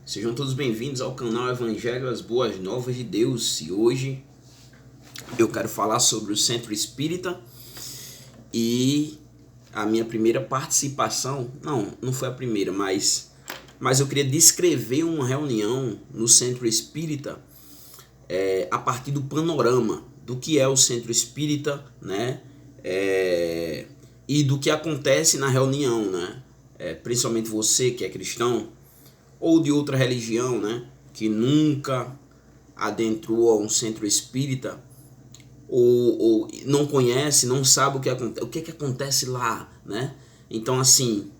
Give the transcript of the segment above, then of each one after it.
Sejam todos bem-vindos ao canal Evangelho As Boas Novas de Deus. E hoje eu quero falar sobre o Centro Espírita e a minha primeira participação, não foi a primeira, mas eu queria descrever uma reunião no Centro Espírita a partir do panorama do que é o Centro Espírita, né? E do que acontece na reunião, né? Principalmente você que é cristão ou de outra religião, né, que nunca adentrou a um centro espírita ou não conhece, não sabe o que acontece lá, né? Então, assim,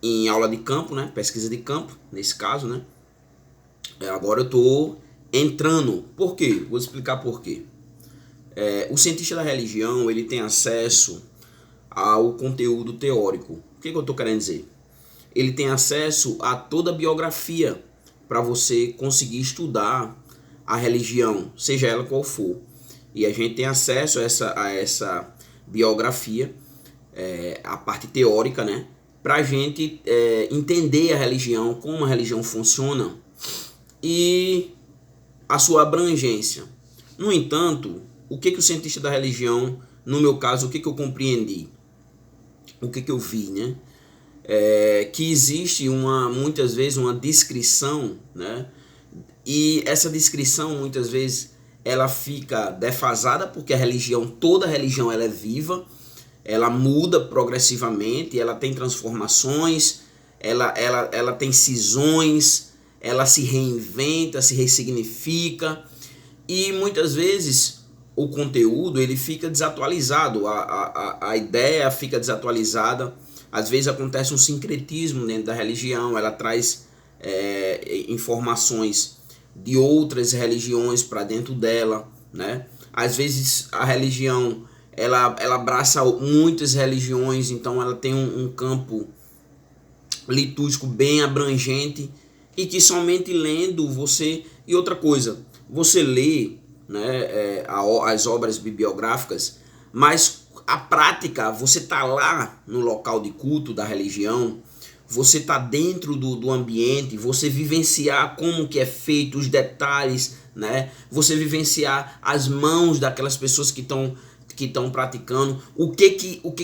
em aula de campo, né, pesquisa de campo, nesse caso, né, agora eu estou entrando. Por quê? Vou explicar por quê. O cientista da religião, ele tem acesso ao conteúdo teórico. O que eu estou querendo dizer? Ele tem acesso a toda a biografia para você conseguir estudar a religião, seja ela qual for. E a gente tem acesso a essa biografia, a parte teórica, né? Para a gente entender a religião, como a religião funciona e a sua abrangência. No entanto, o que o cientista da religião, no meu caso, o que eu compreendi? O que eu vi, né? Que existe muitas vezes uma descrição, né? E essa descrição muitas vezes ela fica defasada porque toda religião ela é viva, ela muda progressivamente, ela tem transformações, ela tem cisões, ela se reinventa, se ressignifica e muitas vezes o conteúdo ele fica desatualizado, a ideia fica desatualizada. Às vezes acontece um sincretismo dentro da religião, ela traz informações de outras religiões para dentro dela, né? Às vezes a religião ela abraça muitas religiões, então ela tem um campo litúrgico bem abrangente e que somente lendo você... E outra coisa, você lê, né, as obras bibliográficas, mas a prática, você tá lá no local de culto da religião, você tá dentro do ambiente, você vivenciar como que é feito, os detalhes, né? Você vivenciar as mãos daquelas pessoas que estão praticando,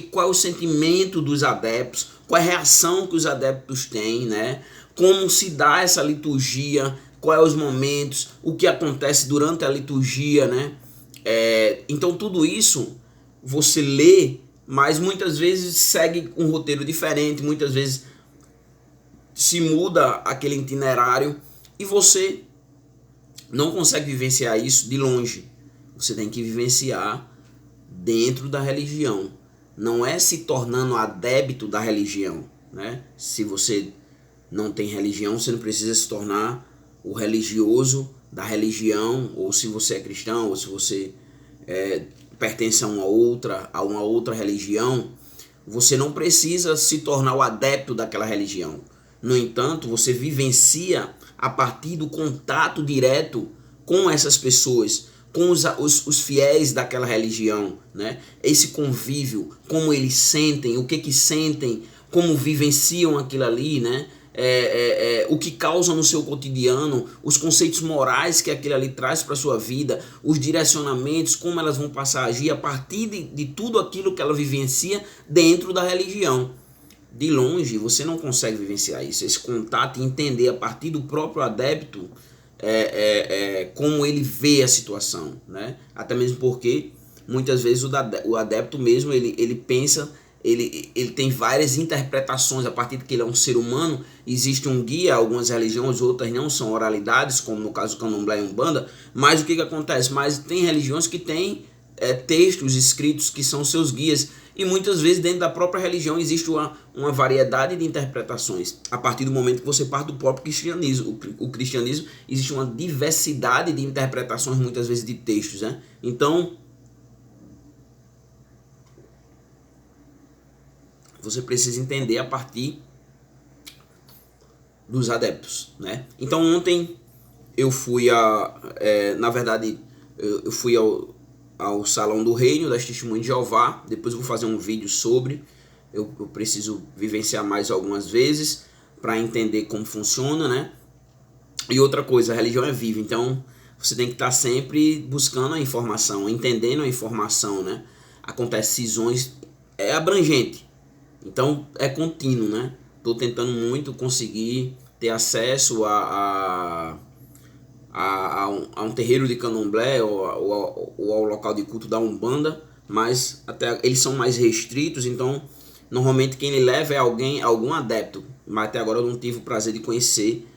qual é o sentimento dos adeptos, qual é a reação que os adeptos têm, né? Como se dá essa liturgia, quais são os momentos, o que acontece durante a liturgia, né? Então tudo isso você lê, mas muitas vezes segue um roteiro diferente, muitas vezes se muda aquele itinerário e você não consegue vivenciar isso de longe. Você tem que vivenciar dentro da religião. Não é se tornando adepto da religião, né? Se você não tem religião, você não precisa se tornar o religioso da religião, ou se você é cristão, ou se você pertence a uma outra religião, você não precisa se tornar o adepto daquela religião. No entanto, você vivencia a partir do contato direto com essas pessoas, com os fiéis daquela religião, né? Esse convívio, como eles sentem, o que sentem, como vivenciam aquilo ali, né? O que causa no seu cotidiano, os conceitos morais que aquilo ali traz para a sua vida, os direcionamentos, como elas vão passar a agir a partir de tudo aquilo que ela vivencia dentro da religião. De longe você não consegue vivenciar isso, esse contato e entender a partir do próprio adepto como ele vê a situação, né? Até mesmo porque muitas vezes o adepto mesmo ele pensa, ele tem várias interpretações a partir de que ele é um ser humano. Existe um guia, algumas religiões, outras não, são oralidades, como no caso do Candomblé e Umbanda. Mas o que acontece? Mas tem religiões que têm textos escritos que são seus guias, e muitas vezes dentro da própria religião existe uma variedade de interpretações. A partir do momento que você parte do próprio cristianismo, o cristianismo, existe uma diversidade de interpretações, muitas vezes de textos, né? Então você precisa entender a partir dos adeptos, né? Então ontem eu fui na verdade eu fui ao Salão do Reino das Testemunhas de Jeová. Depois eu vou fazer um vídeo sobre, eu preciso vivenciar mais algumas vezes, para entender como funciona, né? E outra coisa, a religião é viva, então você tem que estar sempre buscando a informação, entendendo a informação, né? Acontece cisões, é abrangente, então é contínuo, né? Estou tentando muito conseguir ter acesso a um terreiro de candomblé ou ao local de culto da Umbanda, mas até eles são mais restritos, então normalmente quem lhe leva é algum adepto, mas até agora eu não tive o prazer de conhecer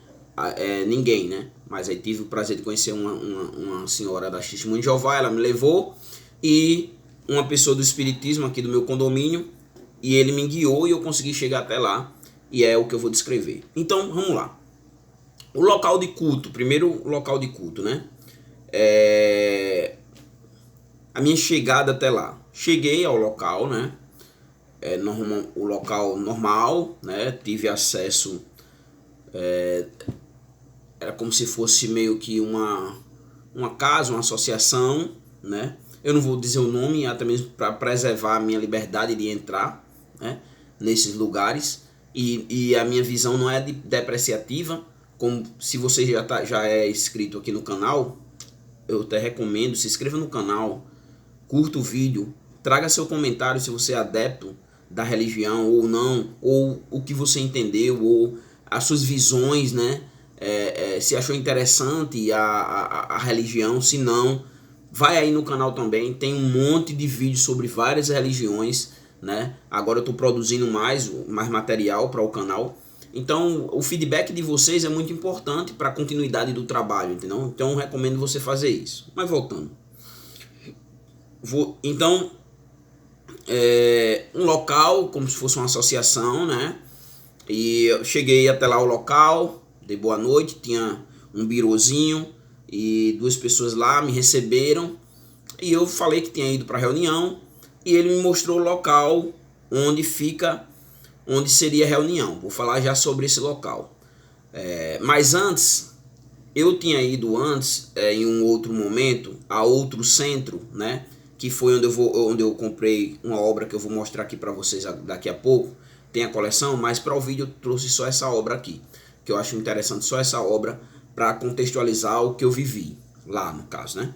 ninguém, né? Mas aí tive o prazer de conhecer uma senhora da Testemunha de Jeová, ela me levou, e uma pessoa do espiritismo aqui do meu condomínio, e ele me guiou e eu consegui chegar até lá, e é o que eu vou descrever. Então, vamos lá. O local de culto, primeiro local de culto, né? A minha chegada até lá. Cheguei ao local, né? O local normal, né? Tive acesso, era como se fosse meio que uma casa, uma associação, né? Eu não vou dizer o nome, até mesmo para preservar a minha liberdade de entrar, né, nesses lugares. E a minha visão não é depreciativa, como se você já é inscrito aqui no canal, eu até recomendo, se inscreva no canal, curta o vídeo, traga seu comentário se você é adepto da religião ou não, ou o que você entendeu, ou as suas visões, né? Se achou interessante a religião, se não, vai aí no canal também, tem um monte de vídeos sobre várias religiões, né? Agora eu estou produzindo mais material para o canal, então o feedback de vocês é muito importante para a continuidade do trabalho, entendeu? Então eu recomendo você fazer isso. Mas voltando, então um local como se fosse uma associação, né? E eu cheguei até lá o local, dei boa noite, tinha um birozinho e duas pessoas lá me receberam, e eu falei que tinha ido para a reunião, e ele me mostrou o local onde seria a reunião. Vou falar já sobre esse local. Mas antes, eu tinha ido em um outro momento, a outro centro, né? Que foi onde eu comprei uma obra que eu vou mostrar aqui para vocês daqui a pouco. Tem a coleção, mas para o vídeo eu trouxe só essa obra aqui, que eu acho interessante, só essa obra para contextualizar o que eu vivi lá, no caso, né?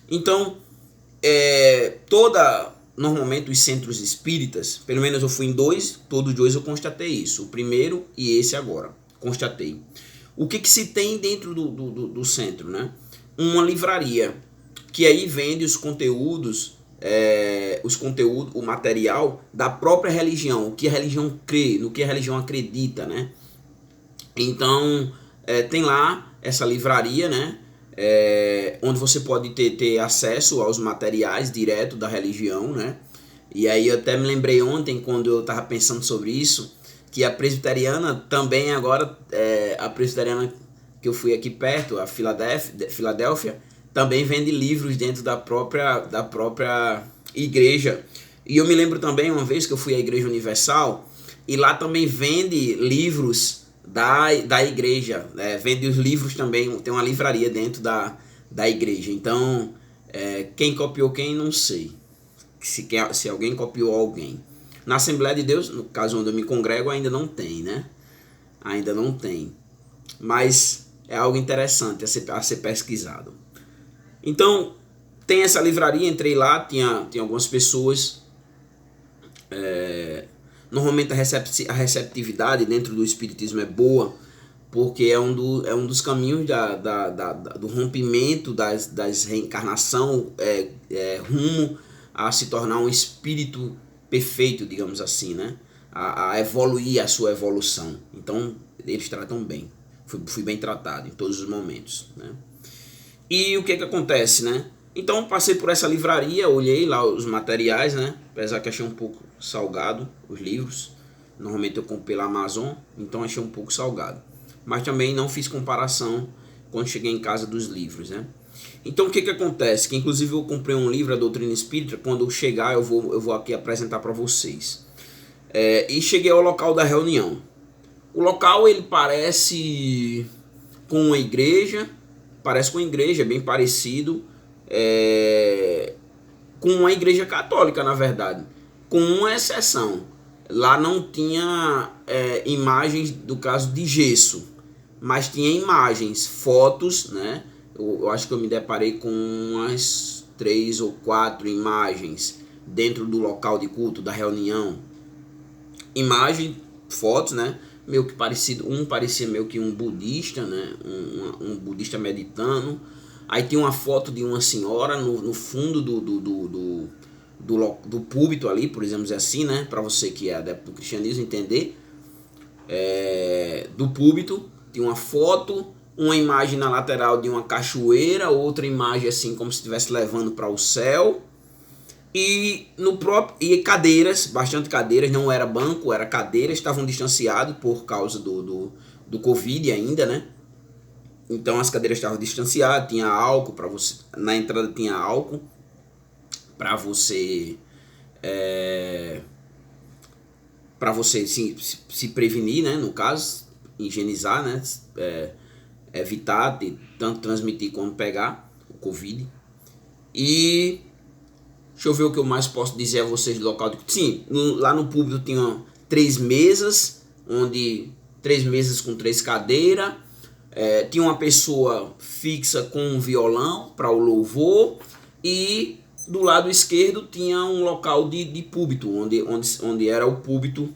Então, normalmente os centros espíritas, pelo menos eu fui em todos dois eu constatei isso, o primeiro e esse agora, constatei. O que se tem dentro do centro, né? Uma livraria, que aí vende os conteúdos, o material da própria religião, o que a religião crê, no que a religião acredita, né? Então, tem lá essa livraria, né? Onde você pode ter acesso aos materiais direto da religião, né? E aí eu até me lembrei ontem, quando eu estava pensando sobre isso, que a presbiteriana também agora, a presbiteriana que eu fui aqui perto, a Filadélfia, também vende livros dentro da própria igreja. E eu me lembro também uma vez que eu fui à Igreja Universal, e lá também vende livros da igreja, vende os livros também, tem uma livraria dentro da igreja. Então, quem copiou quem, não sei, se alguém copiou alguém. Na Assembleia de Deus, no caso onde eu me congrego, ainda não tem, né? Ainda não tem, mas é algo interessante a ser pesquisado. Então, tem essa livraria, entrei lá, tinha algumas pessoas. Normalmente a receptividade dentro do espiritismo é boa, porque é um dos caminhos do rompimento das reencarnação, rumo a se tornar um espírito perfeito, digamos assim, né? A evoluir, a sua evolução. Então eles tratam bem, fui bem tratado em todos os momentos, né? E o que acontece, né? Então passei por essa livraria, olhei lá os materiais, né? Apesar que achei um pouco salgado os livros. Normalmente eu comprei pela Amazon, então achei um pouco salgado. Mas também não fiz comparação quando cheguei em casa dos livros, né? Então o que acontece? Que inclusive eu comprei um livro, A Doutrina Espírita. Quando eu chegar eu vou aqui apresentar para vocês. E cheguei ao local da reunião. O local ele parece com uma igreja, bem parecido. Com uma igreja católica, na verdade, com uma exceção. Lá não tinha imagens do caso de gesso, mas tinha imagens, fotos, né? Eu acho que eu me deparei com umas 3 ou 4 imagens dentro do local de culto, da reunião. Imagem, fotos, né? Meio que parecido, um parecia meio que um budista, né? Um budista meditando. Aí tinha uma foto de uma senhora no fundo do púlpito ali, por exemplo, assim, né? Para você que é adepto do cristianismo entender, do púlpito tinha uma foto, uma imagem na lateral de uma cachoeira, outra imagem assim como se estivesse levando para o céu, e no próprio e cadeiras, bastante cadeiras, não era banco, era cadeiras, estavam distanciados por causa do Covid ainda, né? Então as cadeiras estavam distanciadas, tinha álcool para você, na entrada tinha álcool para você se prevenir, né, no caso, higienizar, né, evitar de tanto transmitir como pegar o Covid. E deixa eu ver o que eu mais posso dizer a vocês do local. Sim, lá no púlpito tinha 3 mesas, três mesas com 3 cadeiras. Tinha uma pessoa fixa com um violão para o louvor, e do lado esquerdo tinha um local de púlpito, onde era o púlpito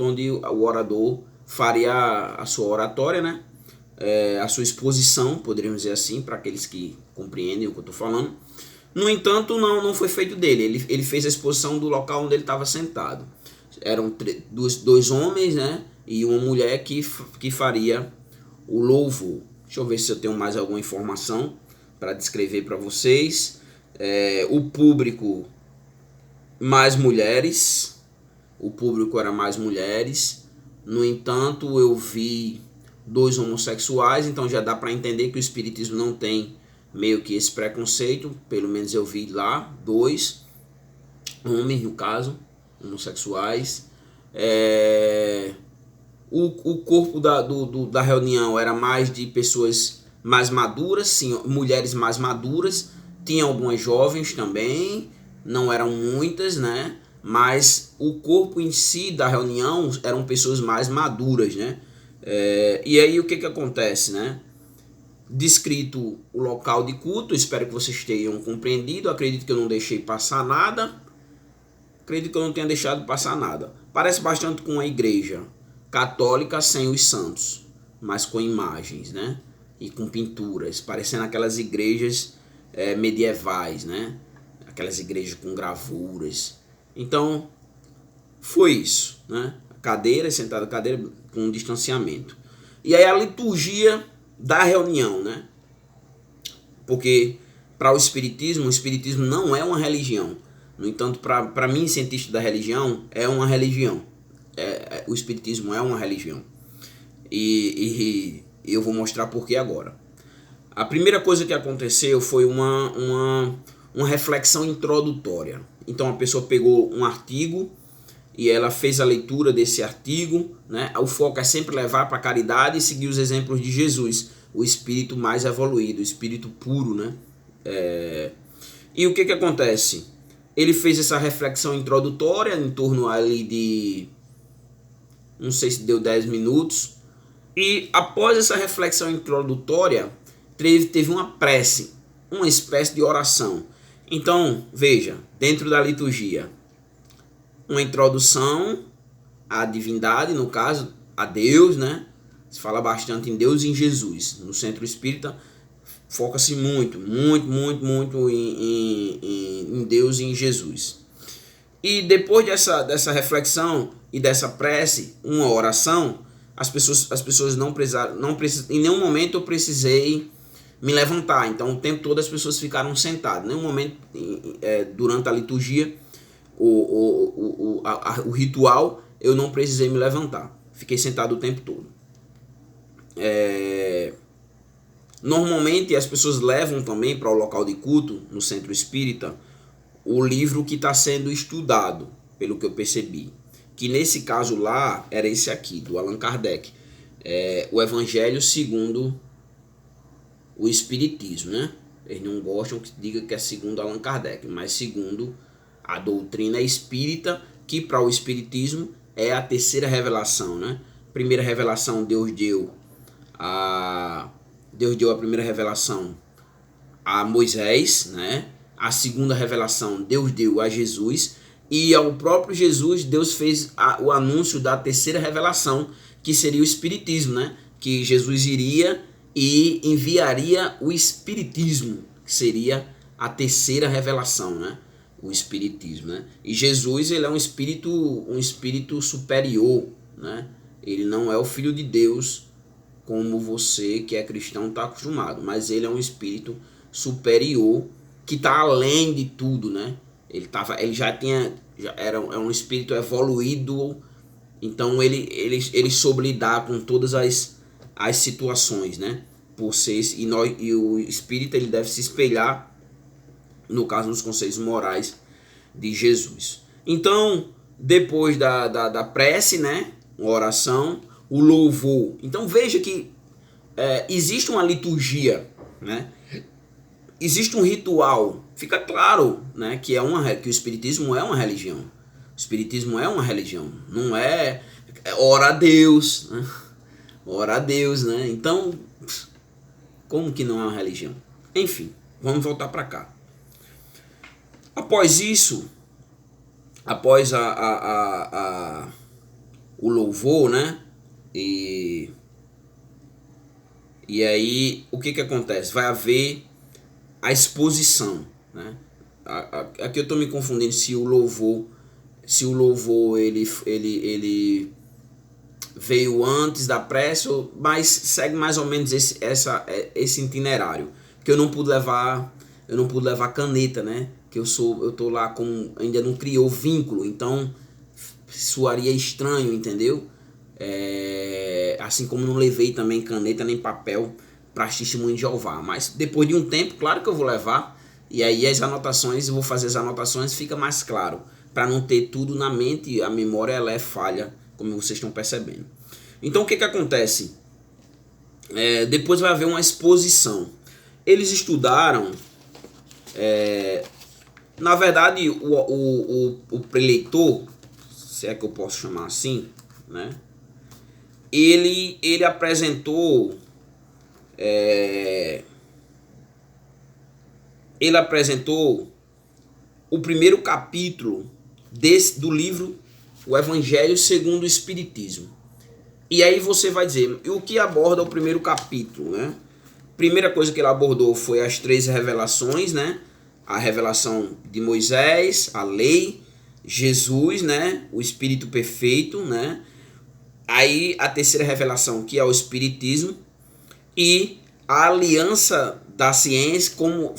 onde o orador faria a sua oratória, né? A sua exposição, poderíamos dizer assim, para aqueles que compreendem o que eu estou falando. No entanto, não foi feito dele. Ele fez a exposição do local onde ele estava sentado. Eram dois homens, né? E uma mulher que faria o louvor. Deixa eu ver se eu tenho mais alguma informação para descrever para vocês. O público, mais mulheres. O público era mais mulheres. No entanto, eu vi 2 homossexuais, então já dá para entender que o espiritismo não tem meio que esse preconceito. Pelo menos eu vi lá 2 homens, no caso, homossexuais. O corpo da reunião era mais de pessoas mais maduras, sim, mulheres mais maduras. Tinha algumas jovens também, não eram muitas, né? Mas o corpo em si da reunião eram pessoas mais maduras, né? E aí o que acontece, né? Descrito o local de culto, espero que vocês tenham compreendido. Acredito que eu não deixei passar nada. Acredito que eu não tenha deixado passar nada. Parece bastante com a igreja católica sem os santos, mas com imagens, né? E com pinturas, parecendo aquelas igrejas medievais, né? Aquelas igrejas com gravuras. Então, foi isso, né? Cadeira, sentada cadeira com distanciamento. E aí a liturgia da reunião, né? Porque para o espiritismo não é uma religião. No entanto, para mim, cientista da religião, é uma religião. O espiritismo é uma religião. E eu vou mostrar por que agora. A primeira coisa que aconteceu foi uma reflexão introdutória. Então a pessoa pegou um artigo e ela fez a leitura desse artigo, né? O foco é sempre levar para a caridade e seguir os exemplos de Jesus, o espírito mais evoluído, o espírito puro, né? E o que acontece? Ele fez essa reflexão introdutória em torno ali de, não sei se deu 10 minutos, e após essa reflexão introdutória teve uma prece, uma espécie de oração. Então, veja, dentro da liturgia, uma introdução à divindade, no caso, a Deus, né? Se fala bastante em Deus e em Jesus. No centro espírita, foca-se muito em Deus e em Jesus. E depois dessa reflexão e dessa prece, uma oração, as pessoas não precisaram, em nenhum momento eu precisei me levantar. Então o tempo todo as pessoas ficaram sentadas. Em nenhum momento durante a liturgia, o ritual, eu não precisei me levantar. Fiquei sentado o tempo todo. Normalmente as pessoas levam também para o local de culto, no centro espírita, o livro que está sendo estudado, pelo que eu percebi. Que nesse caso lá era esse aqui, do Allan Kardec. O Evangelho segundo o Espiritismo, né? Eles não gostam que diga que é segundo Allan Kardec, mas segundo a doutrina espírita, que para o Espiritismo é a terceira revelação, né? Primeira revelação Deus deu a primeira revelação a Moisés, né? A segunda revelação Deus deu a Jesus, e ao próprio Jesus Deus fez o anúncio da terceira revelação, que seria o Espiritismo, né? Que Jesus iria e enviaria o Espiritismo, que seria a terceira revelação, né? O Espiritismo, né? E Jesus, ele é um espírito superior, né? Ele não é o Filho de Deus, como você que é cristão está acostumado, mas ele é um espírito superior que está além de tudo, né? Ele já era um espírito evoluído, então ele soube lidar com todas as situações, né? E o espírito, ele deve se espelhar, no caso, nos conceitos morais de Jesus. Então, depois da prece, né? Uma oração, o louvor. Então veja que existe uma liturgia, né? Existe um ritual. Fica claro, né, que o Espiritismo é uma religião. O Espiritismo é uma religião. Não ora a Deus, né? Ora a Deus, né? Então, como que não é uma religião? Enfim, vamos voltar para cá. Após isso, após o louvor, né? E aí, o que acontece? Vai haver a exposição, né? Aqui eu estou me confundindo se o louvor ele veio antes da prece, mas segue mais ou menos esse itinerário. Que eu não pude levar caneta, né? Que eu tô lá ainda não criou vínculo, então soaria estranho, entendeu? Assim como não levei também caneta nem papel para testemunho de Jeová, mas depois de um tempo, claro que eu vou levar, e aí eu vou fazer as anotações, fica mais claro, para não ter tudo na mente. A memória, ela é falha, como vocês estão percebendo. Então o que acontece? Depois vai haver uma exposição. Eles estudaram, na verdade, o preleitor, se é que eu posso chamar assim, né? Ele apresentou o primeiro capítulo do livro O Evangelho segundo o Espiritismo. E aí você vai dizer, o que aborda o primeiro capítulo, né? Primeira coisa que ele abordou foi as 3 revelações, né? A revelação de Moisés, a lei, Jesus, né? O Espírito perfeito, né? Aí a terceira revelação, que é o Espiritismo, e a aliança da ciência, como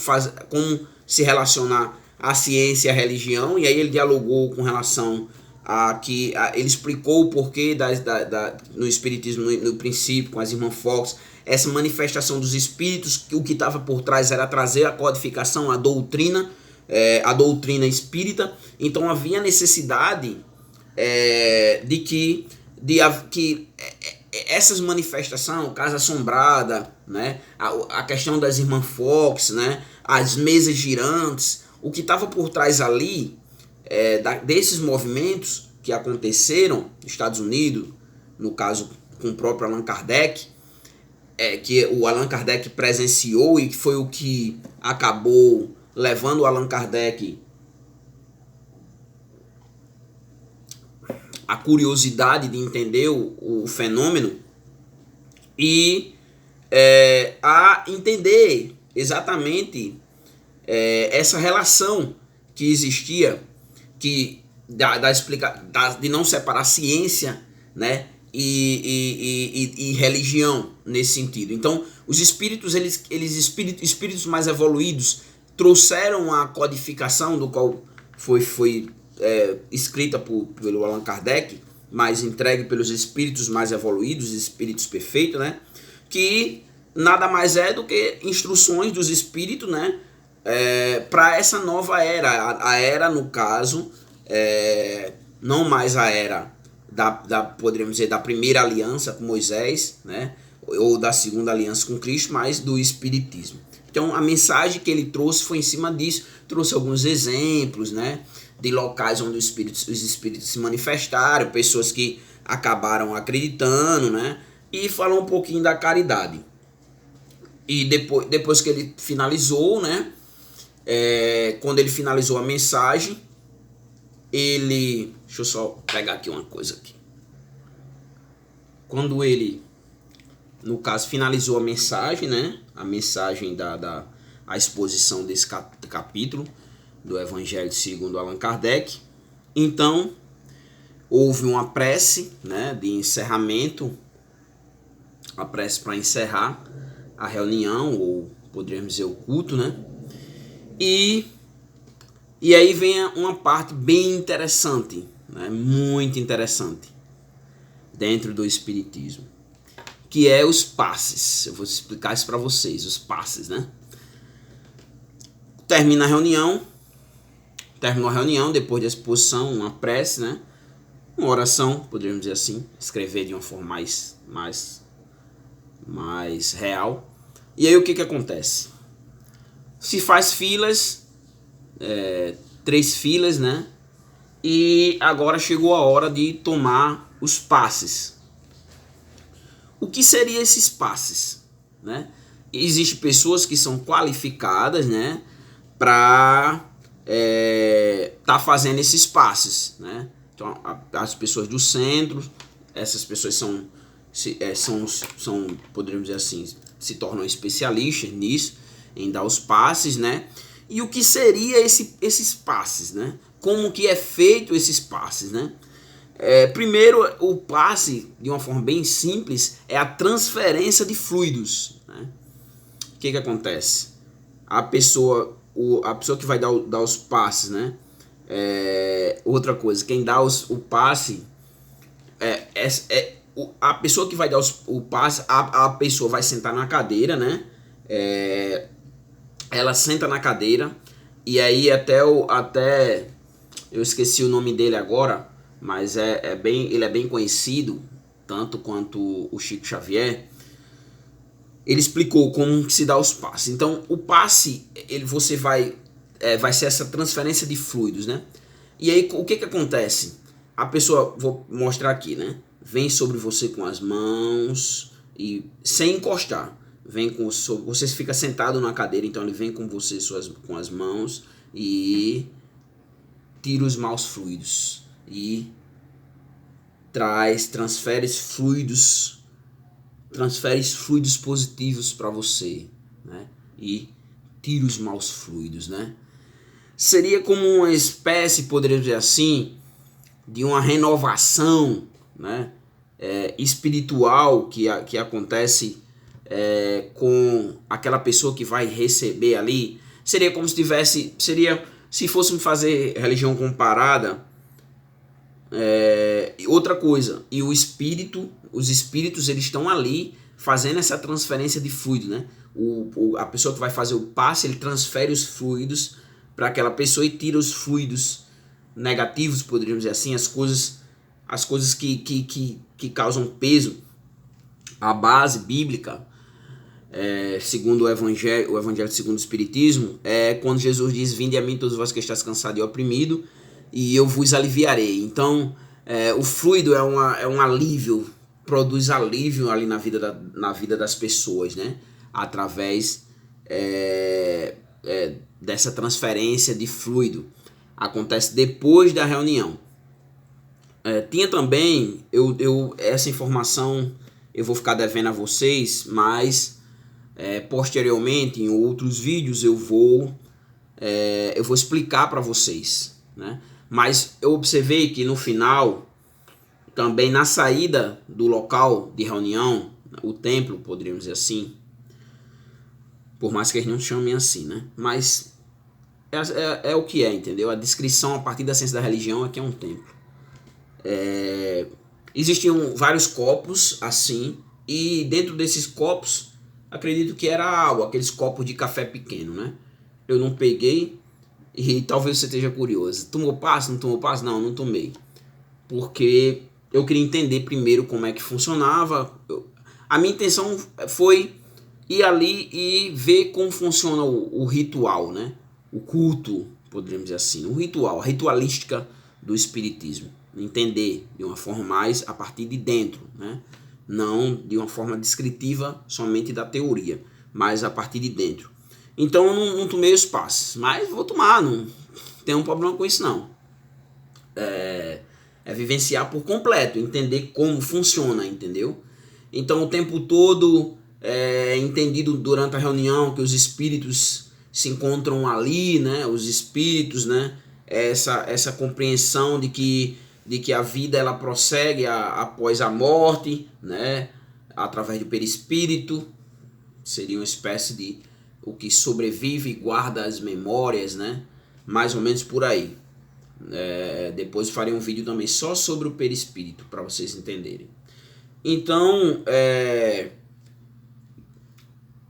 se relacionar a ciência e a religião. E aí ele dialogou com relação ele explicou o porquê no Espiritismo, no princípio, com as irmãs Fox, essa manifestação dos espíritos, que o que estava por trás era trazer a codificação, a doutrina espírita. Então havia necessidade de que essas manifestações, Casa Assombrada, né, a questão das irmãs Fox, né, as mesas girantes, o que estava por trás ali desses movimentos que aconteceram nos Estados Unidos, no caso com o próprio Allan Kardec, que o Allan Kardec presenciou e que foi o que acabou levando o Allan Kardec a curiosidade de entender o fenômeno e a entender exatamente essa relação que existia, de não separar ciência, né, e religião nesse sentido. Então, os espíritos, espíritos mais evoluídos, trouxeram a codificação, do qual foi escrita pelo Allan Kardec, mas entregue pelos espíritos mais evoluídos, espíritos perfeitos, né, que nada mais é do que instruções dos espíritos, né, para essa nova era. A era, no caso, não mais a era poderíamos dizer, da primeira aliança com Moisés, né, ou da segunda aliança com Cristo, mas do Espiritismo. Então a mensagem que ele trouxe foi em cima disso, trouxe alguns exemplos, né, de locais onde os espíritos se manifestaram, pessoas que acabaram acreditando, né? E falou um pouquinho da caridade. E depois que ele finalizou, né? Quando ele finalizou a mensagem, deixa eu só pegar aqui uma coisa aqui. Quando ele, no caso, finalizou a mensagem, né? A mensagem a exposição desse capítulo do Evangelho segundo Allan Kardec. Então, houve uma prece, né, de encerramento, a prece para encerrar a reunião, ou poderíamos dizer o culto, né? E aí vem uma parte bem interessante, né, muito interessante, dentro do Espiritismo, que é os passes. Eu vou explicar isso para vocês, os passes, né? Terminou a reunião, depois da exposição, uma prece, né? Uma oração, poderíamos dizer assim, escrever de uma forma mais real. E aí o que acontece? Se faz filas, 3 filas, né? E agora chegou a hora de tomar os passes. O que seriam esses passes, né? Existem pessoas que são qualificadas, né, para tá fazendo esses passes, né? Então, as pessoas do centro, essas pessoas são poderíamos dizer assim, se tornam especialistas nisso, em dar os passes, né? E o que seria esses passes, né? Como que é feito esses passes, né? Primeiro, o passe, de uma forma bem simples, é a transferência de fluidos, né? O que acontece? A pessoa que vai dar os passes, né? Outra coisa, quem dá o passe a pessoa que vai dar o passe, a pessoa vai sentar na cadeira, né? Ela senta na cadeira, e aí até eu esqueci o nome dele agora, mas ele é bem conhecido, tanto quanto o Chico Xavier. Ele explicou como se dá os passes. Então, o passe, você vai ser essa transferência de fluidos, né? E aí, o que acontece? A pessoa, vou mostrar aqui, né? Vem sobre você com as mãos e sem encostar. Você fica sentado na cadeira, então ele vem com você com as mãos e tira os maus fluidos e transfere fluidos positivos para você, né? E tira os maus fluidos, né? Seria como uma espécie, poderíamos dizer assim, de uma renovação, né? Espiritual que acontece com aquela pessoa que vai receber ali. Seria como se fôssemos fazer religião comparada. Outra coisa, e os espíritos eles estão ali fazendo essa transferência de fluido, né? A pessoa que vai fazer o passe, ele transfere os fluidos para aquela pessoa e tira os fluidos negativos, poderíamos dizer assim, as coisas que causam peso. A base bíblica, segundo o Evangelho segundo o Espiritismo, é quando Jesus diz: "Vinde a mim todos vós que estáis cansados e oprimidos, e eu vos aliviarei". Então, o fluido é um alívio, produz alívio ali na vida das pessoas, né? Através dessa transferência de fluido. Acontece depois da reunião. Tinha também, essa informação eu vou ficar devendo a vocês, mas posteriormente, em outros vídeos, eu vou explicar para vocês, né? Mas eu observei que no final, também na saída do local de reunião, o templo, poderíamos dizer assim, por mais que eles não chamem assim, né? Mas é o que é, entendeu? A descrição a partir da ciência da religião é que é um templo. Existiam vários copos assim, e dentro desses copos, acredito que era água, aqueles copos de café pequeno, né? Eu não peguei, e talvez você esteja curioso. Tomou passe? Não tomou passe? Não, não tomei. Porque eu queria entender primeiro como é que funcionava. A minha intenção foi ir ali e ver como funciona o ritual, né? O culto, poderíamos dizer assim, o ritual, a ritualística do espiritismo. Entender de uma forma mais a partir de dentro, né? Não de uma forma descritiva somente da teoria, mas a partir de dentro. Então eu não tomei os passes, mas vou tomar, não tenho um problema com isso não. É vivenciar por completo, entender como funciona, entendeu? Então o tempo todo entendido durante a reunião que os espíritos se encontram ali, né? Os espíritos, né? Essa compreensão de que a vida ela prossegue após a morte, né? Através do perispírito, seria uma espécie de o que sobrevive e guarda as memórias, né? Mais ou menos por aí. Depois farei um vídeo também só sobre o perispírito, para vocês entenderem. Então,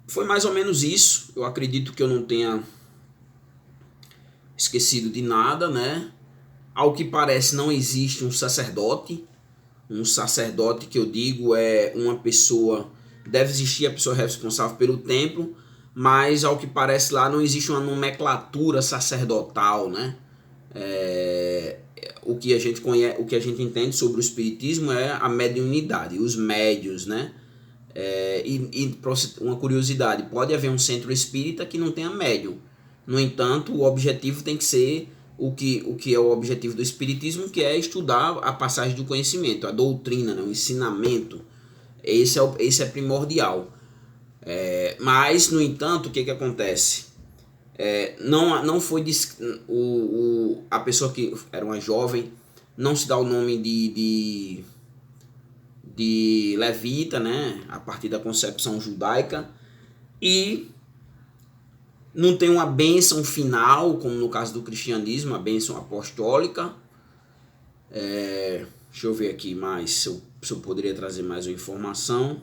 foi mais ou menos isso. Eu acredito que eu não tenha esquecido de nada, né? Ao que parece não existe um sacerdote. Um sacerdote que eu digo é uma pessoa, deve existir a pessoa responsável pelo templo, mas ao que parece lá não existe uma nomenclatura sacerdotal, né? O que a gente conhece, o que a gente entende sobre o espiritismo é a mediunidade, os médios, né? E uma curiosidade, pode haver um centro espírita que não tenha médium. No entanto, o objetivo tem que ser o que é o objetivo do espiritismo, que é estudar a passagem do conhecimento, a doutrina, né? O ensinamento. Esse é primordial. Mas, no entanto, o que acontece? Não foi a pessoa que era uma jovem, não se dá o nome de levita, né? A partir da concepção judaica, e não tem uma bênção final, como no caso do cristianismo, a bênção apostólica. Deixa eu ver aqui mais, se eu poderia trazer mais uma informação.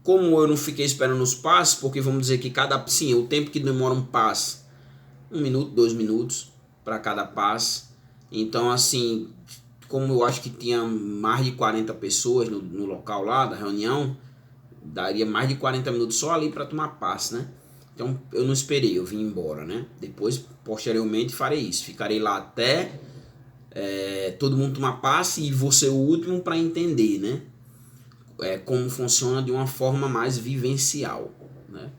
Como eu não fiquei esperando os passos, porque vamos dizer que o tempo que demora um passo, 1 minuto, 2 minutos para cada passo. Então, assim, como eu acho que tinha mais de 40 pessoas no local lá da reunião, daria mais de 40 minutos só ali para tomar passe, né? Então eu não esperei, eu vim embora, né? Depois, posteriormente, farei isso. Ficarei lá até todo mundo tomar passe e vou ser o último para entender, né? Como funciona de uma forma mais vivencial, né?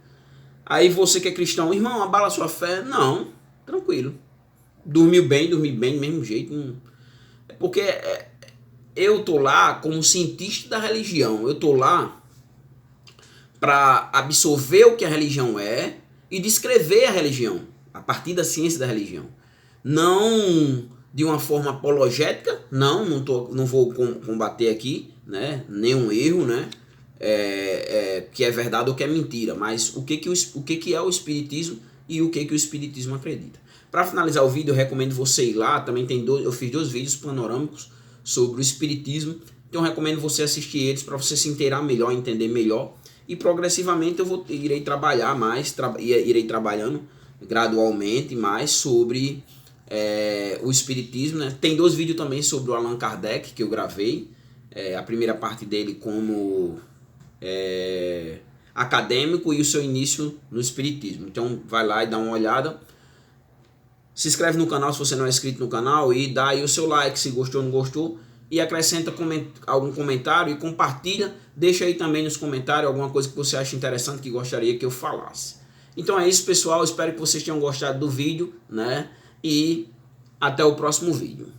Aí você que é cristão, irmão, abala a sua fé? Não, tranquilo. Dormiu bem do mesmo jeito. Porque eu tô lá como cientista da religião. Eu tô lá para absorver o que a religião é e descrever a religião a partir da ciência da religião. Não de uma forma apologética, não vou combater aqui, né, nenhum erro, né, que é verdade ou que é mentira, mas o que é o espiritismo e o que o espiritismo acredita. Para finalizar o vídeo, eu recomendo você ir lá, também eu fiz 2 vídeos panorâmicos sobre o espiritismo, então eu recomendo você assistir eles para você se inteirar melhor, entender melhor, e progressivamente irei trabalhar mais, irei trabalhando gradualmente mais sobre o espiritismo, né? Tem 2 vídeos também sobre o Allan Kardec que eu gravei, a primeira parte dele como acadêmico e o seu início no espiritismo. Então vai lá e dá uma olhada, se inscreve no canal se você não é inscrito no canal e dá aí o seu like se gostou ou não gostou, e acrescenta algum comentário e compartilha, deixa aí também nos comentários alguma coisa que você acha interessante, que gostaria que eu falasse. Então é isso, pessoal, espero que vocês tenham gostado do vídeo, né? E até o próximo vídeo.